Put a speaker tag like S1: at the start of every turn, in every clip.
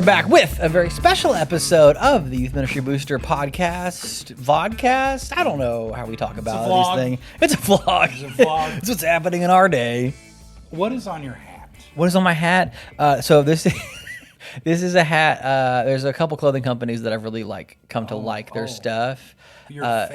S1: we're back with a very special episode of the Youth Ministry Booster podcast. Vodcast? I don't know how we talk about these things. It's a vlog.
S2: It's a vlog.
S1: It's what's happening in our day.
S2: What is on your hat?
S1: What is on my hat? So this is a hat. There's a couple clothing companies that I've really come to like their stuff.
S2: You're a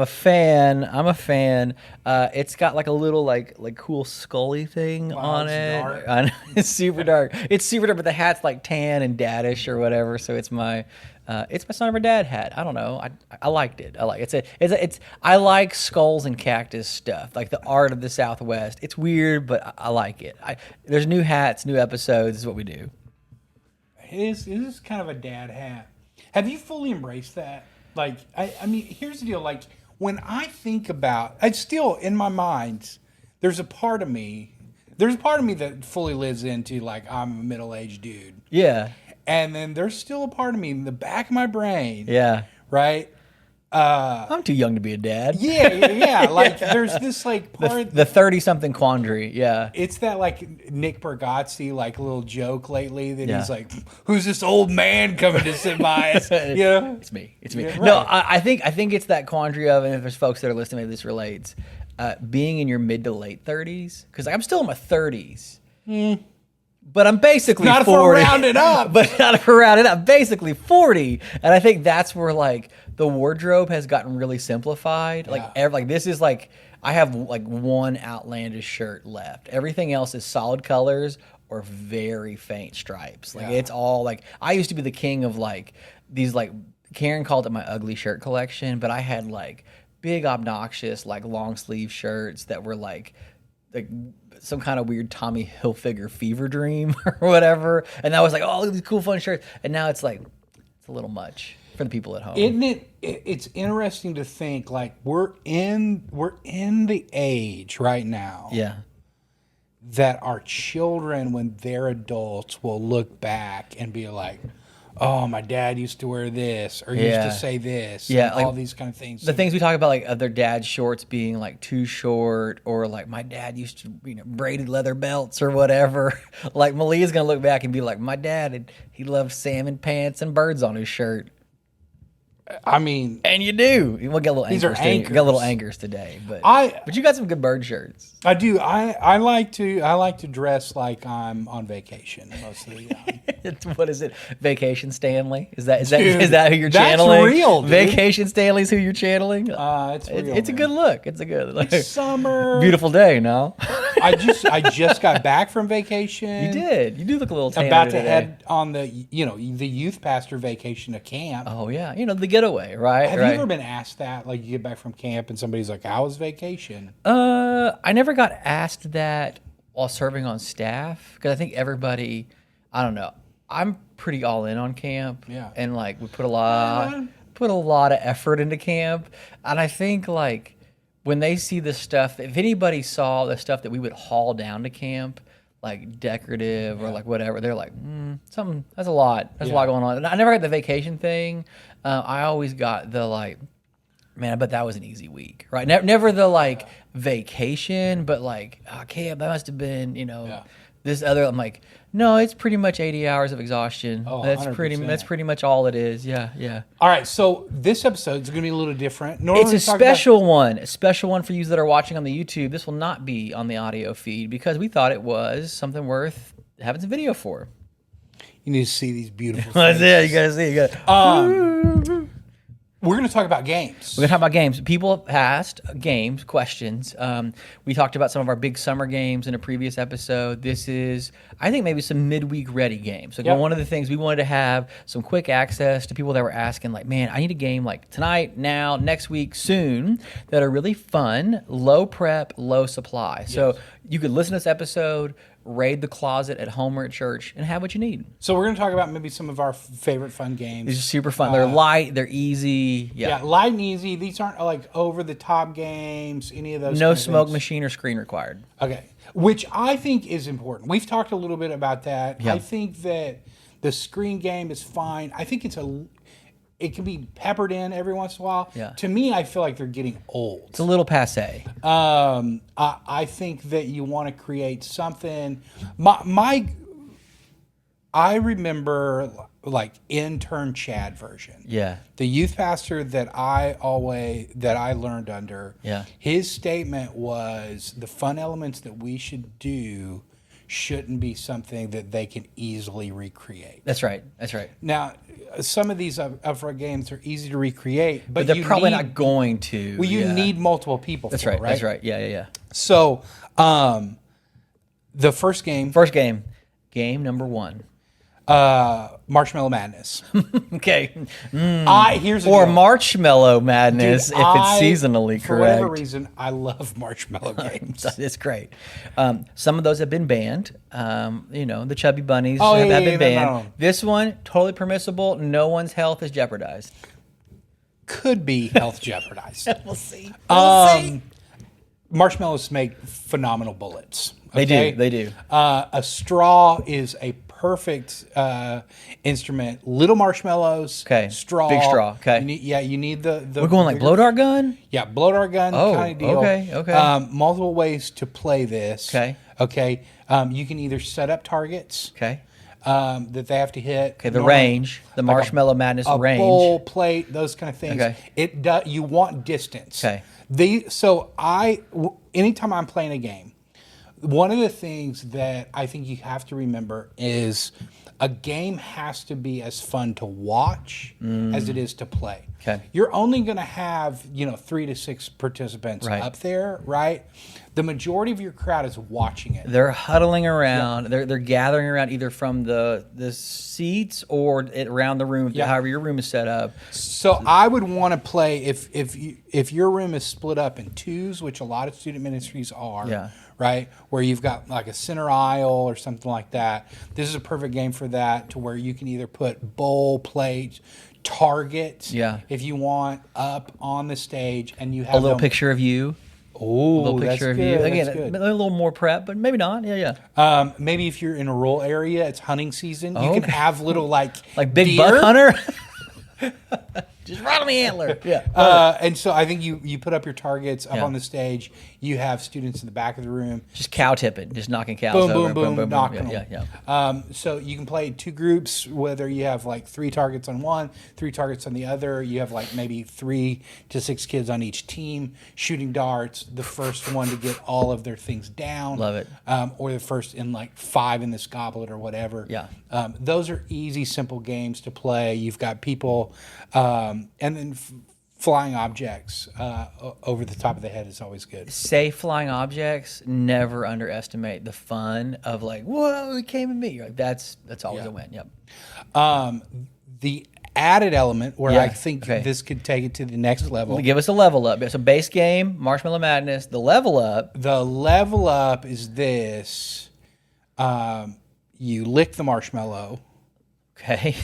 S2: fan.
S1: I'm a fan. It's got like a little like cool Scully thing on it.
S2: Dark.
S1: I know, it's super dark. It's super dark, but the hat's like tan and daddish or whatever. So it's my son of a dad hat. I don't know. I liked it. I like skulls and cactus stuff, like the art of the Southwest. It's weird, but I like it. There's new hats, new episodes. This is what we do.
S2: It is kind of a dad hat. Have you fully embraced that? Like, I mean, here's the deal. Like, when I think about, it's still in my mind, there's a part of me that fully lives into, like, I'm a middle-aged dude.
S1: Yeah.
S2: And then there's still a part of me in the back of my brain.
S1: Yeah.
S2: Right?
S1: I'm too young to be a dad.
S2: Yeah. Like, there's this, like, part.
S1: The 30-something quandary, yeah.
S2: It's that, like, Nick Bargatze, like, little joke lately that he's like, who's this old man coming to sit by us? You know?
S1: It's me.
S2: Yeah, right.
S1: No, I think it's that quandary of, and if there's folks that are listening, maybe this relates, being in your mid to late 30s, because I'm still in my 30s. But I'm basically
S2: not
S1: 40.
S2: Not if we're rounding up.
S1: But not if we're rounding up. Basically 40. And I think that's where, like, the wardrobe has gotten really simplified.
S2: Yeah.
S1: Like, this is, like, I have, like, one outlandish shirt left. Everything else is solid colors or very faint stripes. Like, it's all, like, I used to be the king of, like, these, like, Karen called it my ugly shirt collection, but I had, like, big, obnoxious, like, long sleeve shirts that were, like some kind of weird Tommy Hilfiger fever dream or whatever. And that was like, oh, look at these cool, fun shirts. And now it's like, it's a little much for the people at home.
S2: Isn't it? It's interesting to think, like, we're in the age right now.
S1: Yeah.
S2: That our children, when they're adults, will look back and be like, oh, my dad used to wear this, or used to say this, and
S1: like,
S2: all these kind of things.
S1: The things we talk about, like their dad's shorts being like too short, or like my dad used to, braided leather belts or whatever. Like Malia's gonna look back and be like, my dad, he loved salmon pants and birds on his shirt.
S2: I mean,
S1: and you do. We'll get a little
S2: these
S1: anchors.
S2: Are anchors.
S1: We got little anchors today, but you got some good bird shirts.
S2: I do. I like to dress like I'm on vacation most of the time.
S1: What is it? Vacation Stanley? Is that who you're channeling?
S2: That's real, dude.
S1: Vacation Stanley's who you're channeling?
S2: It's real.
S1: It's a good look. It's a good look.
S2: It's summer.
S1: Beautiful day, no?
S2: I just got back from vacation.
S1: You did. You do look a little tanner
S2: about to
S1: today.
S2: head on the youth pastor vacation to camp.
S1: Oh yeah, the getaway, right?
S2: Have you ever been asked that? Like, you get back from camp and somebody's like, "How was vacation?"
S1: I never got asked that while serving on staff, because I think everybody, I don't know. I'm pretty all in on camp.
S2: Yeah.
S1: And like we put a lot of effort into camp, and I think like when they see the stuff, if anybody saw the stuff that we would haul down to camp, like decorative or like whatever, they're like, something, that's a lot. There's a lot going on. And I never got the vacation thing. I always got the like, man, I bet that was an easy week, right? Never the like vacation, but like, camp, that must have been, this other. I'm like, no, it's pretty much 80 hours of exhaustion.
S2: Oh,
S1: that's
S2: 100%.
S1: That's pretty much all it is. Yeah.
S2: All right, so this episode is going to be a little different.
S1: It's a special one for you that are watching on the YouTube. This will not be on the audio feed because we thought it was something worth having some video for.
S2: You need to see these beautiful
S1: That's it. You got to see. You got.
S2: We're going to talk about games.
S1: We're going to talk about games. People have asked games, questions. We talked about some of our big summer games in a previous episode. This is, I think, maybe some midweek ready games. So one of the things we wanted to have some quick access to people that were asking, like, man, I need a game like tonight, now, next week, soon, that are really fun, low prep, low supply. So you could listen to this episode, raid the closet at home or at church, and have what you need.
S2: So we're going to talk about maybe some of our favorite fun games.
S1: These are super fun. They're light. They're easy.
S2: Yeah, light and easy. These aren't like over-the-top games, any of those
S1: No
S2: kind of
S1: smoke
S2: things.
S1: machine or screen required.
S2: Okay, which I think is important. We've talked a little bit about that.
S1: Yeah.
S2: I think that the screen game is fine. I think it can be peppered in every once in a while.
S1: Yeah.
S2: To me, I feel like they're getting old.
S1: It's a little passe.
S2: I think that you want to create something. My I remember like intern Chad version.
S1: Yeah.
S2: The youth pastor that I learned under.
S1: Yeah.
S2: His statement was the fun elements that we should do shouldn't be something that they can easily recreate.
S1: That's right. That's right.
S2: Now, some of these upfront games are easy to recreate,
S1: But they're probably not going to.
S2: Well, you need multiple people.
S1: That's
S2: for
S1: right.
S2: it, right.
S1: That's right. Yeah. Yeah. Yeah.
S2: So, the first game,
S1: Game number 1.
S2: Marshmallow Madness.
S1: Okay.
S2: Here's the
S1: Or
S2: deal.
S1: Marshmallow Madness
S2: Dude,
S1: if it's seasonally correct.
S2: For whatever reason, I love marshmallow games.
S1: It's great. Some of those have been banned. The Chubby Bunnies
S2: Oh,
S1: have
S2: yeah,
S1: been banned.
S2: no.
S1: This one, totally permissible. No one's health is jeopardized.
S2: Could be health jeopardized.
S1: We'll see.
S2: Marshmallows make phenomenal bullets.
S1: They
S2: Okay?
S1: do. They do.
S2: A straw is a perfect instrument. Little marshmallows.
S1: Okay.
S2: Straw.
S1: Big straw. Okay.
S2: You need the.
S1: We're going like blow dart gun?
S2: Yeah, blow dart gun kind of deal.
S1: okay.
S2: Multiple ways to play this.
S1: Okay.
S2: Okay. You can either set up targets.
S1: Okay.
S2: That they have to hit.
S1: Okay, the range, the Marshmallow Madness
S2: a
S1: range.
S2: bowl, plate, those kind of things.
S1: Okay.
S2: You want distance.
S1: Okay.
S2: Anytime I'm playing a game, one of the things that I think you have to remember is a game has to be as fun to watch as it is to play.
S1: Okay.
S2: You're only going to have 3 to 6 participants up there, right? The majority of your crowd is watching it.
S1: They're huddling around. Yeah. They're gathering around either from the seats or around the room, however your room is set up.
S2: So I would want to play if your room is split up in twos, which a lot of student ministries are.
S1: Yeah.
S2: Right, where you've got like a center aisle or something like that. This is a perfect game for that, to where you can either put bowl, plate, targets, if you want, up on the stage, and you have
S1: a little picture of you.
S2: Oh,
S1: a little picture of you. Again, a little more prep, but maybe not. Yeah.
S2: Maybe if you're in a rural area, it's hunting season. You can have little like
S1: big
S2: deer.
S1: buck hunter. Just right on the antler. Yeah.
S2: And so I think you put up your targets up
S1: Yeah.
S2: on the stage. You have students in the back of the room.
S1: Just cow tipping, just knocking cows
S2: Boom,
S1: over.
S2: boom, boom, knocking
S1: Yeah,
S2: them.
S1: yeah.
S2: So you can play 2 groups, whether you have like 3 targets on one, 3 targets on the other. You have like maybe 3 to 6 kids on each team shooting darts. The first one to get all of their things down.
S1: Love it.
S2: Or the first in like 5 in this goblet or whatever.
S1: Yeah.
S2: Those are easy, simple games to play. You've got people, and then flying objects over the top of the head is always good.
S1: Say flying objects. Never underestimate the fun of like, whoa, it came at me. You're like, that's always a win. Yep.
S2: The added element where I think this could take it to the next level.
S1: Give us a level up. So base game, Marshmallow Madness. The level up.
S2: The level up is this. You lick the marshmallow.
S1: Okay.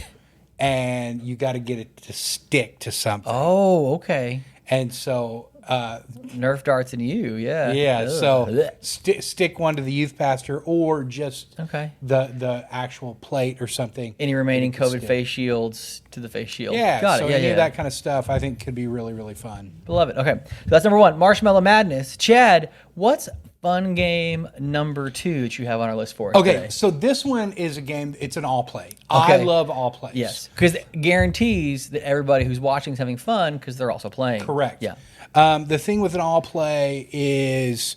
S2: And you got to get it to stick to something.
S1: Oh, okay.
S2: And so
S1: Nerf darts and you, yeah.
S2: Yeah,
S1: Ugh.
S2: so stick one to the youth pastor or just the actual plate or something.
S1: Any remaining COVID face shields to the face shield.
S2: Yeah,
S1: Got
S2: so
S1: it.
S2: any of that kind of stuff I think could be really, really fun.
S1: Love it. Okay, so that's number 1, Marshmallow Madness. Chad, what's fun game number 2 that you have on our list for us today?
S2: So this one is a game, it's an all play. I love all plays.
S1: Yes, because it guarantees that everybody who's watching is having fun because they're also playing.
S2: Correct.
S1: Yeah.
S2: The thing with an all play is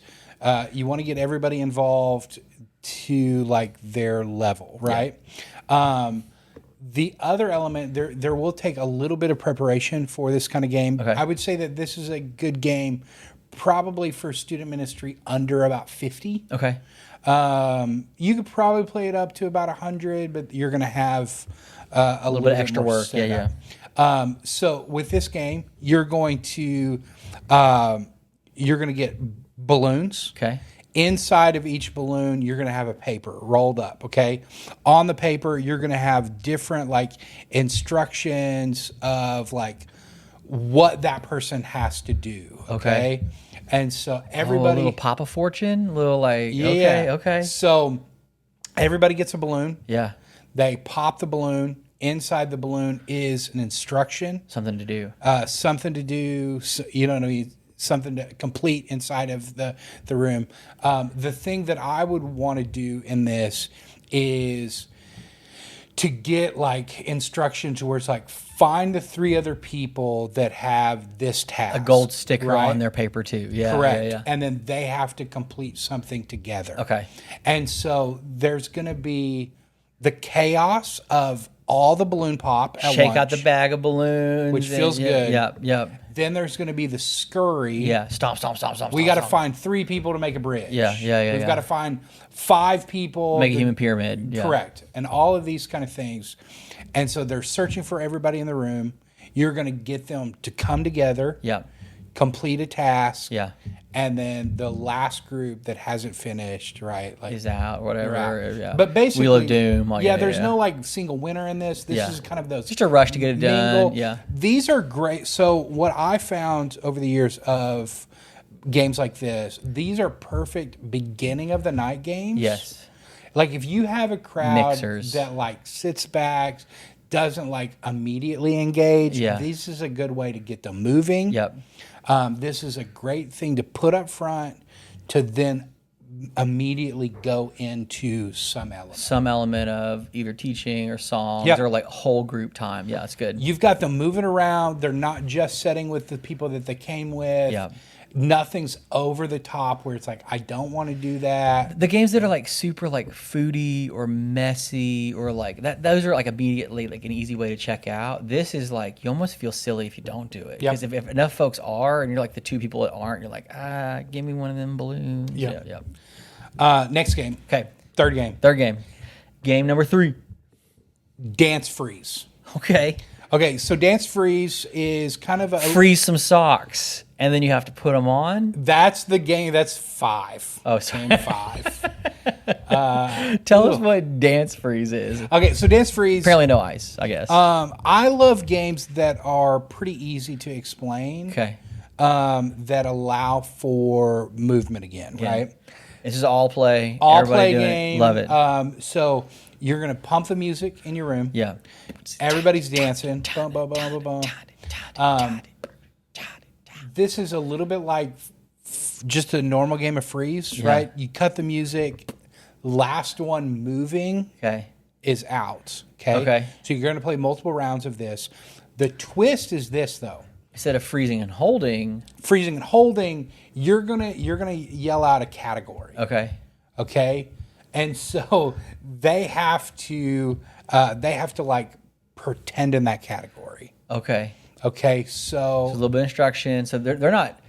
S2: you want to get everybody involved to like their level, right? Yeah. The other element, there will take a little bit of preparation for this kind of game.
S1: Okay.
S2: I would say that this is a good game probably for student ministry under about 50.
S1: Okay.
S2: You could probably play it up to about 100, but you're going to have a little
S1: bit of extra work. Yeah.
S2: So with this game, you're going to get balloons.
S1: Okay.
S2: Inside of each balloon, you're going to have a paper rolled up, okay? On the paper, you're going to have different like instructions of like what that person has to do, okay? And so everybody...
S1: a little Papa Fortune? A little like,
S2: yeah.
S1: Okay.
S2: So everybody gets a balloon.
S1: Yeah.
S2: They pop the balloon. Inside the balloon is an instruction.
S1: Something to do.
S2: Something to do. You know what I mean? Something to complete inside of the room. The thing that I would want to do in this is to get like instructions where it's like find the 3 other people that have this task.
S1: A gold sticker
S2: right?
S1: on their paper too. Yeah.
S2: Correct.
S1: Yeah, yeah.
S2: And then they have to complete something together.
S1: Okay.
S2: And so there's going to be the chaos of all the balloon pop at
S1: Shake
S2: once,
S1: out the bag of balloons.
S2: which feels good.
S1: Yep.
S2: Then there's going to be the scurry.
S1: Yeah. Stomp.
S2: We got to find 3 people to make a bridge.
S1: Yeah.
S2: We've got to find 5 people.
S1: Make a human pyramid. Yeah.
S2: Correct. And all of these kind of things. And so they're searching for everybody in the room. You're going to get them to come together.
S1: Yeah.
S2: Complete a task.
S1: Yeah.
S2: And then the last group that hasn't finished, right? Like
S1: Is out or whatever.
S2: right.
S1: Yeah.
S2: But basically,
S1: Wheel of Doom. Like,
S2: there's no like single winner in this. This
S1: Yeah.
S2: is kind of those
S1: Just a rush to get it done.
S2: mingle.
S1: Yeah.
S2: These are great. So what I found over the years of games like this, these are perfect beginning of the night games.
S1: Yes.
S2: Like if you have a crowd
S1: Mixers.
S2: that like sits back, doesn't like immediately engage,
S1: Yeah.
S2: this is a good way to get them moving.
S1: Yep.
S2: This is a great thing to put up front to then immediately go into some element.
S1: Some element of either teaching or songs
S2: Yep.
S1: or like whole group time. Yeah, it's good.
S2: You've got them moving around. They're not just setting with the people that they came with.
S1: Yeah.
S2: Nothing's over the top where it's like, I don't want to do that.
S1: The games that are like super like foodie or messy or like that, those are like immediately like an easy way to check out. This is like, you almost feel silly if you don't do it.
S2: Yep.
S1: Because if enough folks are and you're like the 2 people that aren't, you're like, give me one of them balloons.
S2: Yep.
S1: Yeah.
S2: Next game.
S1: Okay.
S2: Third game.
S1: Third game. Game number 3.
S2: Dance freeze.
S1: Okay.
S2: Okay, so dance freeze is kind of a...
S1: Freeze some socks and then you have to put them on.
S2: That's the game. That's 5.
S1: Oh, sorry.
S2: Game 5.
S1: Tell us what dance freeze is.
S2: Okay, so dance freeze...
S1: Apparently no ice, I guess.
S2: I love games that are pretty easy to explain.
S1: Okay.
S2: That allow for movement again, right?
S1: This is all play.
S2: All
S1: Everybody
S2: play
S1: doing
S2: game.
S1: It. Love it.
S2: So you're gonna pump the music in your room.
S1: Yeah.
S2: Everybody's dancing. Bum, bum, bum, bum, bum. This is a little bit like just a normal game of freeze, right? You cut the music. Last one moving is out. Okay. So you're gonna play multiple rounds of this. The twist is this though.
S1: Instead of freezing and holding,
S2: you're gonna yell out a category. Okay, and so they have to like pretend in that category.
S1: Okay,
S2: so
S1: a little bit of instruction. So they're not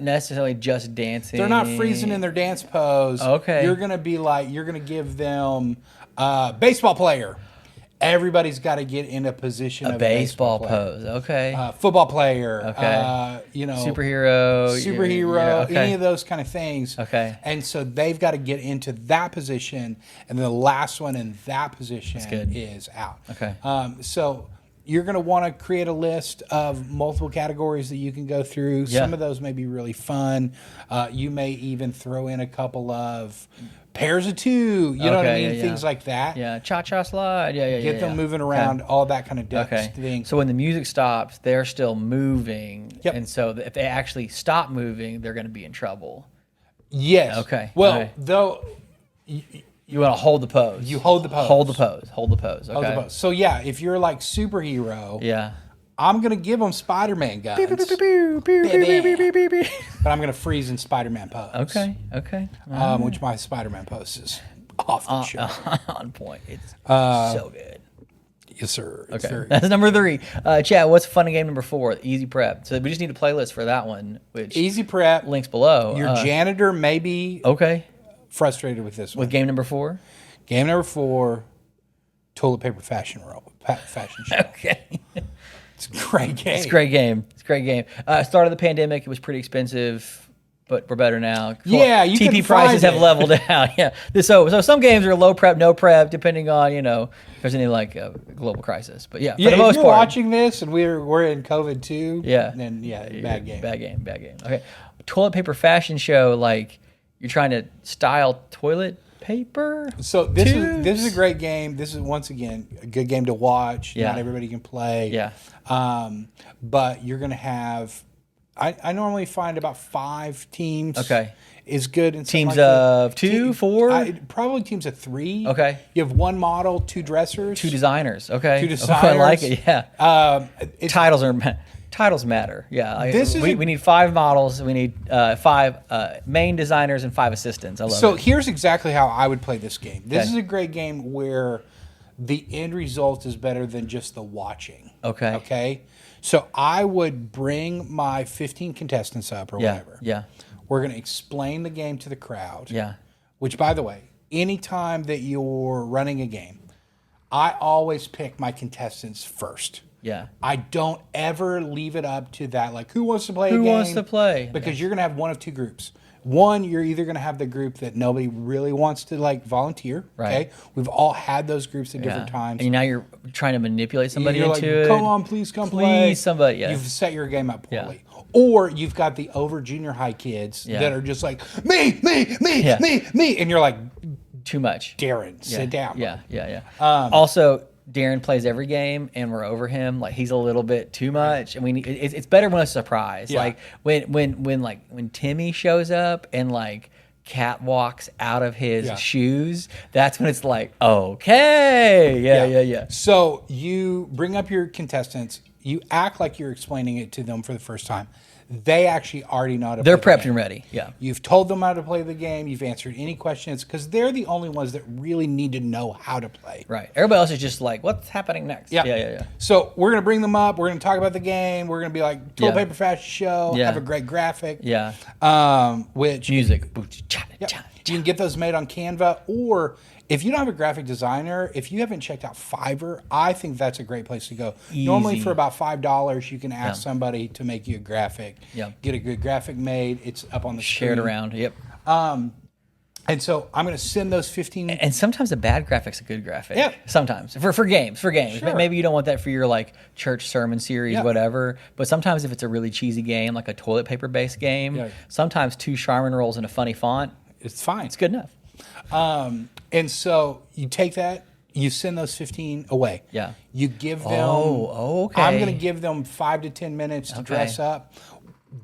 S1: necessarily just dancing.
S2: They're not freezing in their dance pose.
S1: Okay,
S2: you're gonna give them baseball player. Everybody's got to get in a position of
S1: baseball
S2: pose.
S1: Okay.
S2: Football player.
S1: Okay.
S2: Superhero. Any of those kind of things.
S1: Okay.
S2: And so they've got to get into that position, and the last one in that position is out.
S1: Okay.
S2: So you're going to want to create a list of multiple categories that you can go through.
S1: Yeah.
S2: Some of those may be really fun. You may even throw in a couple of pairs of 2, you know what I mean? Things like that.
S1: Yeah, cha-cha slide.
S2: Get them moving around, all that kind of thing.
S1: So when the music stops, they're still moving.
S2: Yep.
S1: And so if they actually stop moving, they're going to be in trouble.
S2: Yes.
S1: Okay.
S2: Well, though...
S1: You want to hold the pose.
S2: You hold the pose.
S1: Hold the pose. Hold the pose. Okay.
S2: Hold the pose. So yeah, if you're like superhero, I'm gonna give them Spider-Man guns. But I'm gonna freeze in Spider-Man pose.
S1: Okay.
S2: Which my Spider-Man pose is off the chart.
S1: On point. It's so good.
S2: Yes, sir.
S1: Okay. That's number 3. Chad, what's fun game number 4? Easy Prep. So we just need a playlist for that one, which
S2: Easy Prep.
S1: links below.
S2: Your janitor may be frustrated with this one.
S1: With game number 4?
S2: Game number 4, toilet paper fashion show.
S1: Okay.
S2: It's a great game.
S1: It's a great game. Start of the pandemic, it was pretty expensive, but we're better now.
S2: Yeah, you
S1: TP prices have leveled out. Yeah. So some games are low prep, no prep, depending on if there's any like global crisis. But for the most
S2: if you're
S1: part,
S2: watching this and we're in COVID too. Then bad game.
S1: Okay. Toilet paper fashion show, like you're trying to style toilet paper.
S2: So this is a great game. This is once again a good game to watch.
S1: Yeah.
S2: Not everybody can play.
S1: Yeah.
S2: But you're gonna have I normally find about 5 teams.
S1: Okay.
S2: Is good in
S1: Teams of 2, 4?
S2: Probably teams of 3.
S1: Okay.
S2: You have 1 model, 2 dressers,
S1: 2 designers. Okay.
S2: 2
S1: Oh,
S2: designers.
S1: I like it. Yeah.
S2: It's
S1: Titles matter. Yeah.
S2: This is
S1: we need 5 models. We need 5 main designers and 5 assistants. I love it.
S2: So here's exactly how I would play this game. This
S1: Okay.
S2: is a great game where the end result is better than just the watching.
S1: Okay.
S2: Okay. So I would bring my 15 contestants up or whatever.
S1: Yeah.
S2: We're going to explain the game to the crowd.
S1: Yeah.
S2: Which, by the way, anytime that you're running a game, I always pick my contestants first.
S1: Yeah.
S2: I don't ever leave it up to that, like, who wants to play a game?
S1: Who wants to play?
S2: Because you're going to have one of 2 groups. One, you're either going to have the group that nobody really wants to, like, volunteer.
S1: Right.
S2: Okay? We've all had those groups at different times.
S1: And now you're trying to manipulate somebody
S2: You're
S1: into
S2: like,
S1: it.
S2: come on, please come play.
S1: Please, somebody. Yeah.
S2: You've set your game up poorly.
S1: Yeah.
S2: Or you've got the over junior high kids that are just like, me, and you're like,
S1: Too much.
S2: Darren, sit down.
S1: Yeah. Also, Darren plays every game, and we're over him. Like, he's a little bit too much, and we need. It's better when it's a surprise.
S2: Yeah.
S1: Like when Timmy shows up and like Cat walks out of his shoes. That's when it's like, okay, yeah.
S2: So you bring up your contestants. You act like you're explaining it to them for the first time. They actually already know how to
S1: They're
S2: play the
S1: prepped
S2: game.
S1: and ready. Yeah.
S2: You've told them how to play the game. You've answered any questions because they're the only ones that really need to know how to play.
S1: Right. Everybody else is just like, what's happening next? Yeah.
S2: So we're going to bring them up. We're going to talk about the game. We're going to be like toilet paper fashion show.
S1: Yeah.
S2: Have a great graphic.
S1: Yeah.
S2: Which
S1: Music.
S2: you can get those made on Canva, or if you don't have a graphic designer, if you haven't checked out Fiverr, I think that's a great place to go.
S1: Easy.
S2: Normally for about $5, you can ask somebody to make you a graphic.
S1: Yeah.
S2: Get a good graphic made. It's up on the
S1: Shared
S2: screen.
S1: around. Yep.
S2: And so I'm going to send those 15.
S1: And sometimes a bad graphic's a good graphic.
S2: Yeah.
S1: Sometimes for games.
S2: Sure.
S1: Maybe you don't want that for your like church sermon series, whatever. But sometimes if it's a really cheesy game, like a toilet paper based game, sometimes 2 charmin rolls in a funny font,
S2: It's fine.
S1: it's good enough.
S2: And so you take that, you send those 15 away.
S1: Yeah.
S2: You give them.
S1: Okay.
S2: I'm going to give them 5 to 10 minutes to dress up.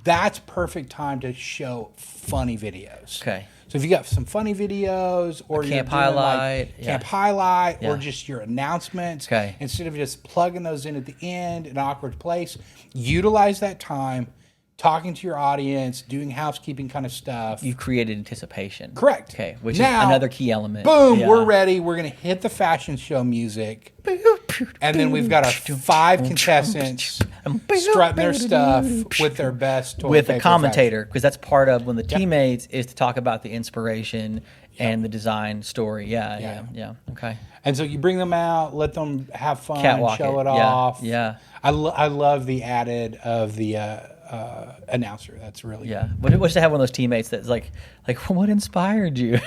S2: That's perfect time to show funny videos.
S1: Okay.
S2: So if you got some funny videos, or you're
S1: camp
S2: doing
S1: highlight,
S2: like camp highlight, or
S1: Yeah.
S2: just your announcements,
S1: Okay.
S2: instead of just plugging those in at the end in an awkward place, utilize that time talking to your audience, doing housekeeping kind of stuff.
S1: You've created anticipation.
S2: Correct.
S1: Okay, which
S2: Now,
S1: is another key element.
S2: Boom,
S1: Yeah.
S2: we're ready. We're going to hit the fashion show music. And then we've got our 5 contestants strutting their stuff with their best toilet
S1: with
S2: paper
S1: a commentator, because that's part of when the teammates is to talk about the inspiration and the design story. Yeah. Okay.
S2: And so you bring them out, let them have fun,
S1: Catwalk
S2: show it
S1: Yeah,
S2: off.
S1: Yeah.
S2: I love the added of the announcer. That's really
S1: Yeah. Wish to have one of those teammates that's like, what inspired you?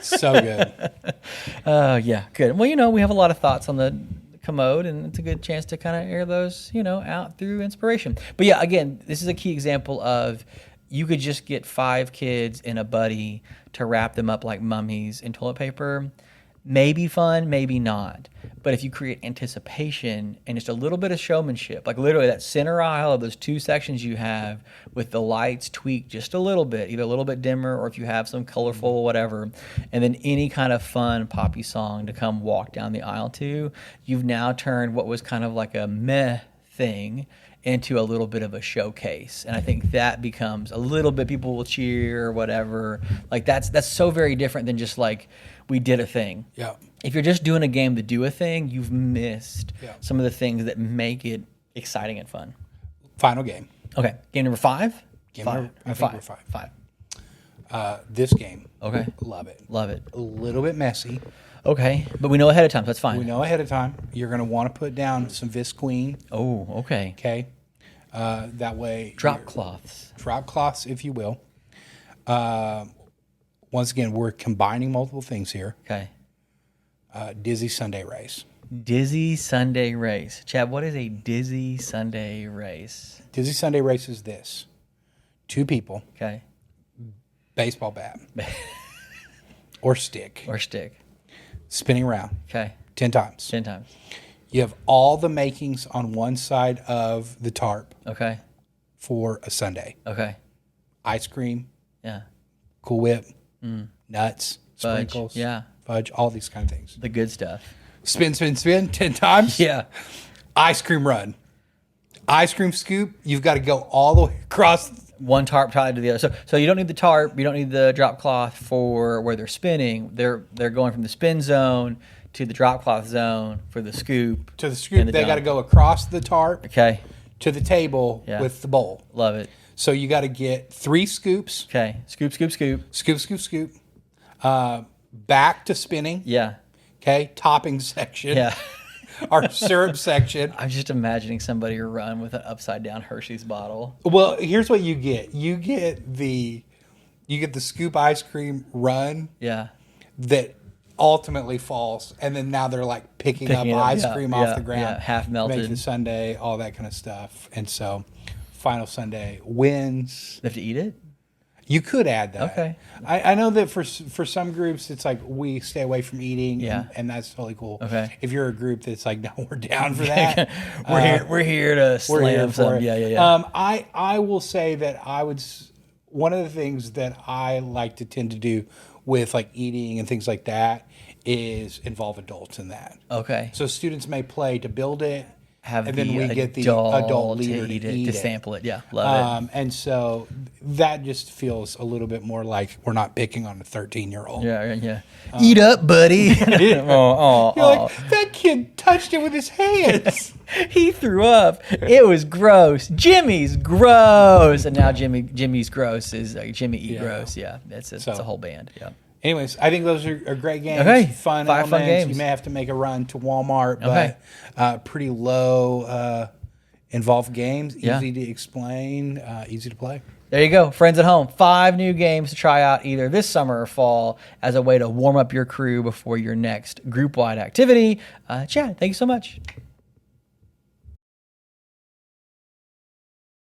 S2: so good.
S1: Yeah, good. Well, we have a lot of thoughts on the commode, and it's a good chance to kind of air those, out through inspiration. But yeah, again, this is a key example of you could just get 5 kids and a buddy to wrap them up like mummies in toilet paper. Maybe fun, maybe not. But if you create anticipation and just a little bit of showmanship, like literally that center aisle of those 2 sections you have with the lights tweaked just a little bit, either a little bit dimmer or if you have some colorful whatever, and then any kind of fun poppy song to come walk down the aisle to, you've now turned what was kind of like a meh thing into a little bit of a showcase. And I think that becomes a little bit, people will cheer or whatever. Like that's so very different than just like, we did a thing.
S2: Yeah.
S1: If you're just doing a game to do a thing, you've missed some of the things that make it exciting and fun.
S2: Final game.
S1: Okay, game number 5?
S2: Game
S1: Five.
S2: number, I think we're 5.
S1: 5.
S2: This game.
S1: Okay.
S2: Love it.
S1: Love it.
S2: A little bit messy.
S1: Okay, but we know ahead of time, so that's fine.
S2: We know ahead of time. You're going to want to put down some Visqueen.
S1: Oh, okay.
S2: Okay. That way.
S1: Drop cloths.
S2: Drop cloths, if you will. Once again, we're combining multiple things here.
S1: Okay.
S2: Dizzy Sunday race.
S1: Dizzy Sunday race. Chad, what is a dizzy Sunday race?
S2: Dizzy Sunday race is this. 2 people,
S1: Okay.
S2: baseball bat, or stick,
S1: Or stick.
S2: spinning around
S1: Okay.
S2: 10 times.
S1: 10 times.
S2: You have all the makings on one side of the tarp.
S1: Okay.
S2: for a sundae.
S1: Okay.
S2: Ice cream,
S1: Yeah.
S2: Cool Whip, nuts,
S1: Fudge.
S2: sprinkles,
S1: Yeah.
S2: fudge, all these kind of things.
S1: The good stuff.
S2: Spin, spin, spin 10 times.
S1: Yeah.
S2: Ice cream run. Ice cream scoop, you've got to go all the way across.
S1: One tarp tied to the other. So you don't need the tarp. You don't need the drop cloth for where they're spinning. They're going from the spin zone to the drop cloth zone for the scoop.
S2: To the scoop,
S1: the
S2: they
S1: dunk.
S2: got to go across the tarp
S1: Okay.
S2: to the table
S1: Yeah.
S2: with the bowl.
S1: Love it.
S2: So you got to get 3 scoops.
S1: Okay. Scoop, scoop, scoop.
S2: Scoop, scoop, scoop. Back to spinning.
S1: Yeah.
S2: Okay. Topping section.
S1: Yeah.
S2: Our syrup section.
S1: I'm just imagining somebody run with an upside down Hershey's bottle.
S2: Well, here's what you get. You get the scoop ice cream run
S1: Yeah.
S2: that ultimately falls, and then now they're like picking up
S1: Picking it up,
S2: ice
S1: yeah,
S2: cream
S1: yeah,
S2: off the ground,
S1: yeah, half melted.
S2: make the sundae, all that kind of stuff. And so, final sundae wins.
S1: They have to eat it?
S2: You could add that.
S1: Okay.
S2: I know that for some groups, it's like we stay away from eating,
S1: Yeah.
S2: and that's totally cool.
S1: Okay.
S2: If you're a group that's like, no, we're down for that.
S1: We're here to
S2: We're here
S1: slam
S2: for
S1: some.
S2: it.
S1: Yeah.
S2: I will say that one of the things that I like to tend to do with like eating and things like that is involve adults in that.
S1: Okay.
S2: So students may play to build it,
S1: Have
S2: and
S1: the
S2: then we get the adult leader
S1: to eat
S2: to
S1: it,
S2: eat
S1: to
S2: it.
S1: sample it. Yeah. Love it.
S2: And so that just feels a little bit more like we're not picking on a 13-year-old.
S1: Yeah. Eat up, buddy.
S2: You're like, that kid touched it with his hands.
S1: He threw up. It was gross. Jimmy's gross. And now Jimmy's gross is Jimmy Eat
S2: Yeah.
S1: Gross. Yeah. It's a whole band. Yeah.
S2: Anyways, I think those are great games.
S1: Okay.
S2: Fun
S1: 5 fun
S2: elements.
S1: games.
S2: You may have to make a run to Walmart,
S1: Okay.
S2: but pretty low involved games.
S1: Yeah.
S2: Easy to explain, easy to play.
S1: There you go. Friends at home. 5 new games to try out either this summer or fall as a way to warm up your crew before your next group-wide activity. Chad, thank you so much.